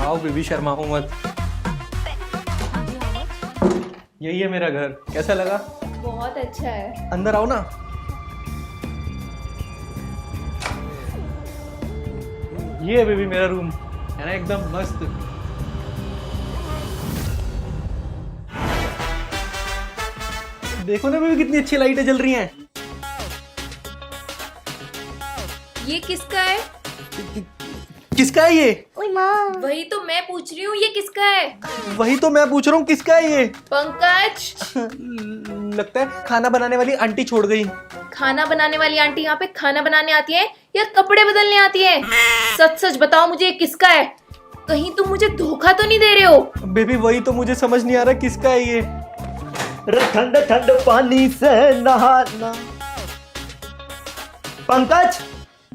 आओ बेबी, शर्माओ मत। यही है मेरा घर, कैसा लगा? बहुत अच्छा है। अंदर आओ ना। ये है बेबी मेरा रूम, है ना एकदम मस्त। देखो ना बेबी कितनी अच्छी लाइटें जल रही हैं। ये किसका है? किसका है ये? ओए माँ, वही तो मैं पूछ रही हूँ, ये किसका है? वही तो मैं पूछ रहा हूँ, किसका है ये? पंकज। लगता है खाना बनाने वाली आंटी छोड़ गई। खाना बनाने वाली आंटी यहाँ पे खाना बनाने आती है या कपड़े बदलने आती है? सच सच बताओ मुझे, ये किसका है? कहीं तुम मुझे धोखा तो नहीं दे रहे हो? बेबी वही तो मुझे समझ नहीं आ रहा किसका है ये। ठंडे ठंडे पानी से नहाना। पंकज,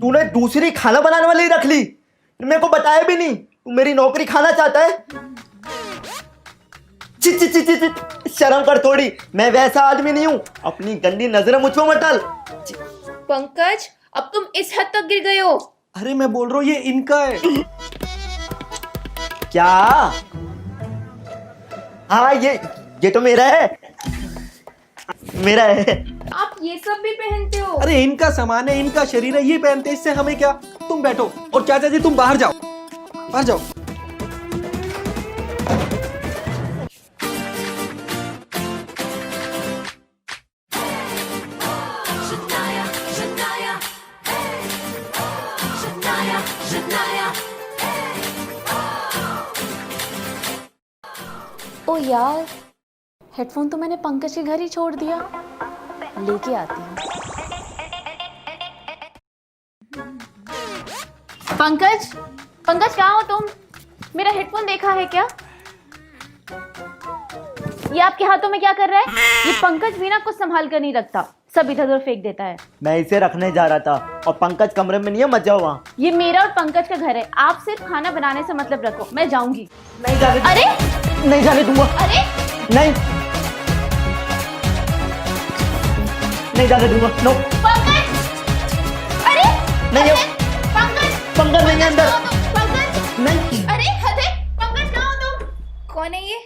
तूने दूसरी खाना बनाने वाली रख ली, मेरे को बताया भी नहीं। तू मेरी नौकरी खाना चाहता है? ची ची ची ची ची, शर्म कर थोड़ी, मैं वैसा आदमी नहीं हूं। अपनी गंदी नजरें मुझ पे मत डाल। पंकज, अब तुम इस हद तक गिर गए हो? अरे मैं बोल रहा हूँ ये इनका है। क्या? हाँ, ये तो मेरा है, मेरा है। आप ये सब भी पहनते हो? अरे इनका सामान है, इनका शरीर है, ये पहनते हैं, इससे हमें क्या। तुम बैठो और चाचा जी तुम बाहर जाओ, बाहर जाओ। ओ यार, हेडफोन तो मैंने पंकज के घर ही छोड़ दिया, लेके आती हूँ। पंकज, पंकज कहाँ हो तुम? मेरा हेडफोन देखा है क्या? ये आपके हाथों में क्या कर रहा है? ये पंकज भी ना कुछ संभाल कर नहीं रखता, सब इधर उधर फेंक देता है। मैं इसे रखने जा रहा था और पंकज कमरे में नहीं है, मत जाओ वहाँ। ये मेरा और पंकज का घर है, आप सिर्फ खाना बनाने से मतलब रखो, मैं जाऊंगी। नहीं जाने, अरे नहीं जाने दूंगा। अरे नहीं, नहीं जाने दूंगा। नो पंकज, अरे नहीं है। पंकज, पंकज नहीं है अंदर। पंकज, नहीं। अरे हदे, पंकज कहाँ हो तुम? कौन है ये?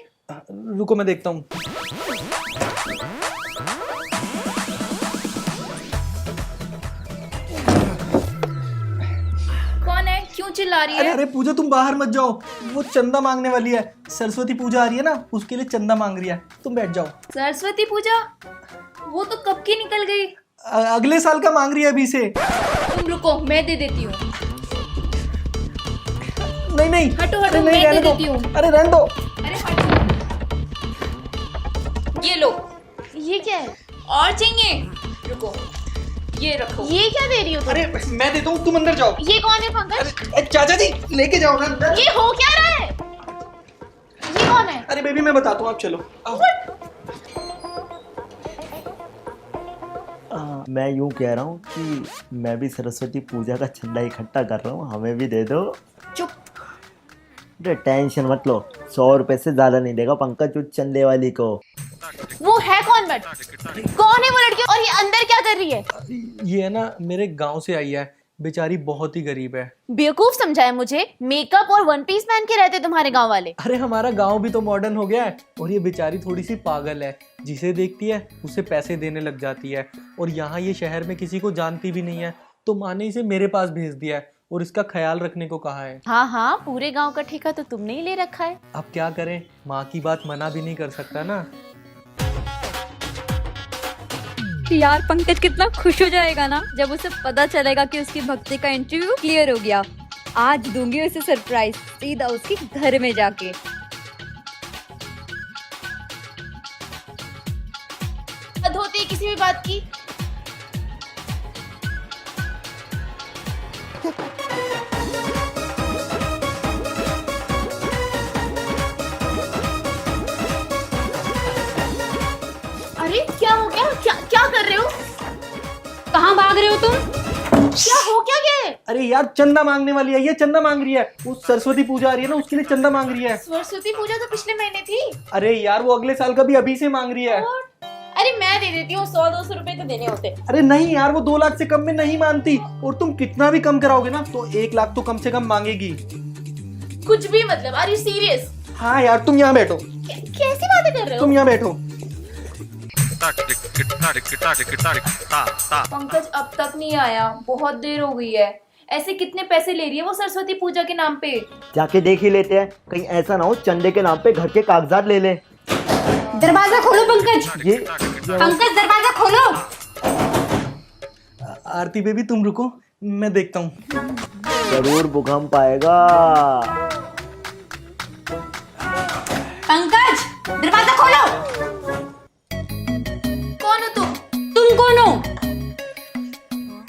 रुको मैं देखता हूँ। कौन है? क्यों चिल्ला रही है? अरे पूजा तुम बाहर मत जाओ, वो चंदा मांगने वाली है। सरस्वती पूजा आ रही है ना, उसके लिए चंदा मांग रही है। तुम बैठ जाओ। सरस्वती पूजा? वो तो कब की निकल गई। अगले साल का मांग रही है अभी से। तुम रुको, मैं दे देती हूँ। नहीं नहीं, हटो हटो, नहीं, मैं रहने दे दो। देती हूँ। अरे रहने दो। अरे हटो, ये लो। ये क्या है? और चाहिए? रुको, ये रखो। ये क्या दे रही हो तुम? अरे मैं देता हूँ, तुम अंदर जाओ। ये कौन है पंकज? अरे चाचा जी लेके जाओ ना अंदर। ये हो क्या रहा है? ये कौन है? अरे बेबी मैं बताता हूँ, आप चलो आओ। मैं यूं कह रहा हूँ कि मैं भी सरस्वती पूजा का चंदा इकट्ठा कर रहा हूँ, हमें भी दे दो। चुप। अरे टेंशन मत लो, 100 रुपए से ज्यादा नहीं देगा पंकज उस चंदे वाली को। वो है कौन? बट कौन है वो लड़की और ये अंदर क्या कर रही है? ये है ना मेरे गांव से आई है, बेचारी बहुत ही गरीब है। बेवकूफ समझा है मुझे, मेकअप और वन पीस पहन के रहते तुम्हारे गांव वाले। अरे हमारा गांव भी तो मॉडर्न हो गया है, और ये बेचारी थोड़ी सी पागल है। जिसे देखती है उसे पैसे देने लग जाती है, और यहाँ ये शहर में किसी को जानती भी नहीं है। तो माँ ने इसे मेरे पास भेज दिया है और इसका ख्याल रखने को कहा है। हाँ हाँ, पूरे गांव का ठेका तो तुमने ही ले रखा है। अब क्या करें, माँ की बात मना भी नहीं कर सकता ना। यार पंकज कितना खुश हो जाएगा ना जब उसे पता चलेगा कि उसकी भक्ति का इंटरव्यू क्लियर हो गया। आज दूंगी उसे सरप्राइज, सीधा उसके घर में जाके। हद होती है किसी भी बात की। अरे क्या हो गया? क्या कर रहे हो? कहाँ भाग रहे हो तुम? क्या हो क्या गया है? अरे यार चंदा मांगने वाली है, ये चंदा मांग रही है। उस सरस्वती पूजा आ रही है ना, उसके लिए चंदा मांग रही है। सरस्वती पूजा तो पिछले महीने थी। अरे यार वो अगले साल का भी अभी से मांग रही है। अरे मैं दे देती हूँ, 100-200 रुपए तो देने होते। अरे नहीं यार, वो 2 लाख से कम में नहीं मानती, और तुम कितना भी कम कराओगे ना तो 1 लाख तो कम से कम मांगेगी। कुछ भी मतलब, आर यू सीरियस? हाँ यार, तुम यहाँ बैठो, कैसी बातें कर रहे हो? तुम यहाँ बैठो। पंकज अब तक नहीं आया, बहुत देर हो गई है। ऐसे कितने पैसे ले रही है वो सरस्वती पूजा के नाम पे? जाके देख ही लेते हैं, कहीं ऐसा ना हो चंदे के नाम पे घर के कागजात ले ले। दरवाजा खोलो पंकज। ये पंकज दरवाजा खोलो। आरती बेबी तुम रुको, मैं देखता हूँ। जरूर भूकंप आएगा। पंकज दरवाजा खोलो। कौन हो तुम? तुम कौन हो?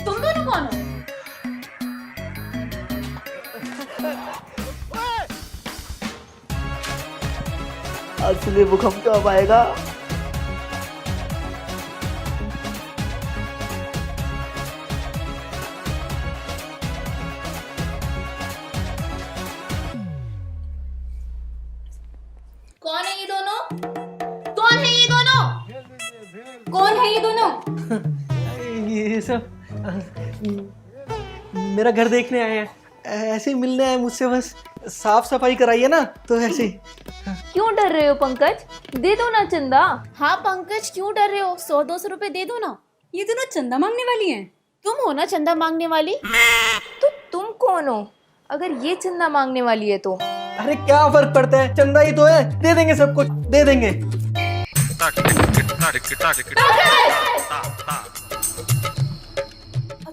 तुम दोनों कौन हो? असली भूकंप कब आएगा? कौन है ये दोनों? कौन है ये दोनों? कौन है ये दोनों? ये सब मेरा घर देखने आए हैं, ऐसे ही मिलने आए मुझसे, बस साफ सफाई कराइए ना, तो ऐसे ही। क्यों डर रहे हो पंकज? दे दो ना चंदा। हाँ पंकज, क्यों डर रहे हो? 100-200 रुपए दे दो ना। ये दोनों चंदा मांगने वाली हैं। तुम हो ना चंदा मांगने वाली? तो तुम कौन हो अगर ये चंदा मांगने वाली है तो? अरे क्या फर्क पड़ता है, चंदा ही तो है, दे देंगे, सब कुछ दे देंगे।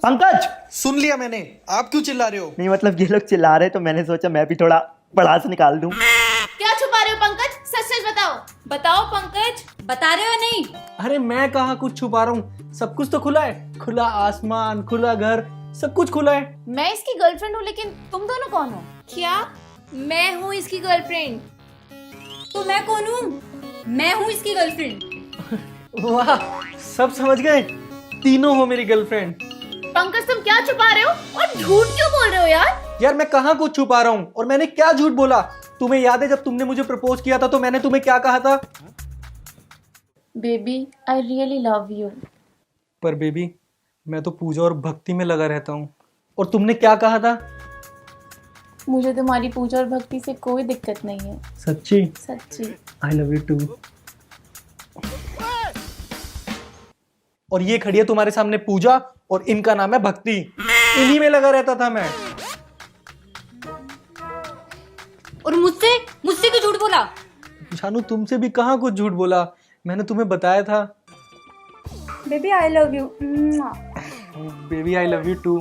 पंकज! सुन लिया मैंने, आप क्यों चिल्ला रहे हो? नहीं मतलब ये लोग चिल्ला रहे तो मैंने सोचा मैं भी थोड़ा पड़ास निकाल दूं। क्या छुपा रहे हो पंकज? सच सच बताओ। बताओ पंकज। बता रहे हो नहीं? अरे मैं कहाँ कुछ छुपा रहा हूँ, सब कुछ तो खुला है, खुला आसमान, खुला घर, सब कुछ खुला है। मैं इसकी गर्लफ्रेंड हूँ, लेकिन तुम दोनों कौन हो? क्या? मैं हूँ इसकी गर्लफ्रेंड। तो मैं कौन हूँ? मैं हूँ इसकी गर्लफ्रेंड। वाह, सब समझ गए, तीनों हो मेरी गर्लफ्रेंड। पंकज तुम क्या छुपा रहे हो और झूठ क्यों बोल रहे हो यार? यार मैं कहाँ कुछ छुपा रहा हूँ, और मैंने क्या झूठ बोला? तुम्हें याद है जब तुमने मुझे प्रपोज किया था तो मैंने तुम्हें क्या कहा था? Baby I really love you. पर बेबी मैं तो पूजा और भक्ति में लगा रहता हूँ, और तुमने क्या कहा था? मुझे तुम्हारी पूजा और भक्ति से कोई दिक्कत नहीं है। सच्ची? सच्ची। I love you too. और ये खड़ी है तुम्हारे सामने पूजा, और इनका नाम है भक्ति, इन्हीं में लगा रहता था मैं। और मुझसे मुझसे क्यों झूठ बोला? जानू तुमसे भी कहाँ कुछ झूठ बोला, मैंने तुम्हें बताया था। Baby I love you. Baby I love you too.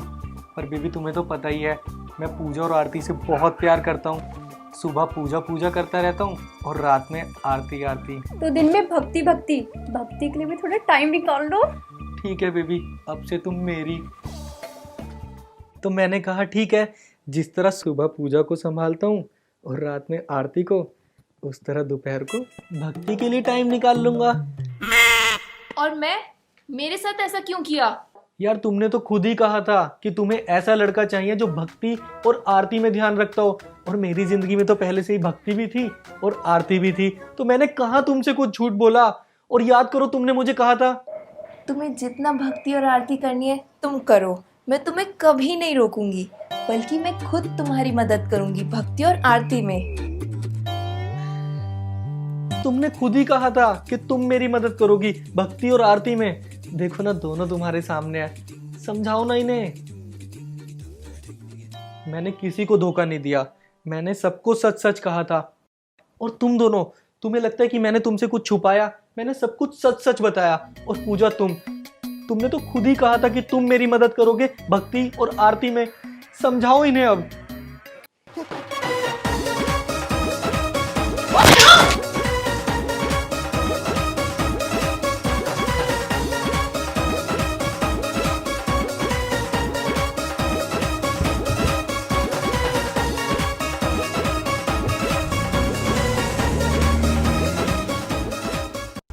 पर बेबी तुम्हें तो पता ही है, मैं पूजा और आरती से बहुत प्यार करता हूँ। सुबह पूजा पूजा करता रहता हूँ और रात में आरती आरती। तो दिन में भक्ति भक्ति भक्ति के लिए भी थोड़ा टाइम निकाल लो। ठीक है बेबी, अब से तुम मेरी। तो मैंने कहा ठीक है, जिस तरह सुबह पूजा को संभालता हूँ और रात में आरती को, उस तरह दोपहर को भक्ति के लिए टाइम निकाल लूंगा। और मैं? मेरे साथ ऐसा क्यों किया? यार तुमने तो खुद ही कहा था कि तुम्हें ऐसा लड़का चाहिए जो भक्ति और आरती में ध्यान रखता हो, और मेरी जिंदगी में तो पहले से ही भक्ति भी थी और आरती भी थी, तो मैंने कहा तुमसे कुछ झूठ बोला? और याद करो तुमने मुझे कहा था तुम्हें जितना भक्ति और आरती करनी है तुम करो, मैं तुम्हें कभी नहीं रोकूंगी, बल्कि मैं खुद तुम्हारी मदद करूंगी भक्ति और आरती में। तुमने खुद ही कहा था कि तुम मेरी मदद करोगी भक्ति और आरती में। देखो ना, दोनों तुम्हारे सामने है, समझाओ ना इन्हें। मैंने किसी को धोखा नहीं दिया, मैंने सबको सच सच कहा था। और तुम दोनों, तुम्हें लगता है कि मैंने तुमसे कुछ छुपाया? मैंने सब कुछ सच सच बताया। और पूजा तुमने तो खुद ही कहा था कि तुम मेरी मदद करोगे भक्ति और आरती में। समझाओ इन्हें अब।